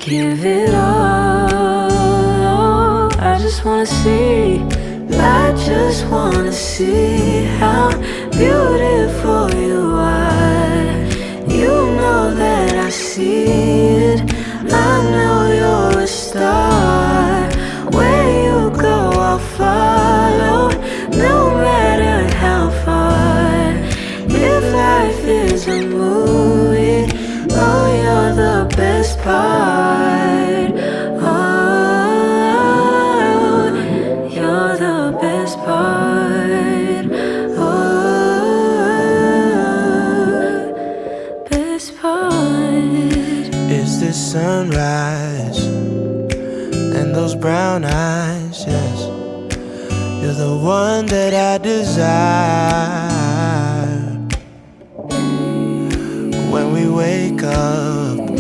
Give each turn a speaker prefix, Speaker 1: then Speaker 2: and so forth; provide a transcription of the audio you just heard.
Speaker 1: give it all. I just wanna see, I just wanna see how beautiful you are. You know that I see it, I know you're a star. Where you go, I'll follow, no matter how far. If life is a movie, oh, you're the best part. Oh, you're the best part. Oh, best part.
Speaker 2: It's the sunrise and those brown eyes, yes. You're the one that I desire. When we wake up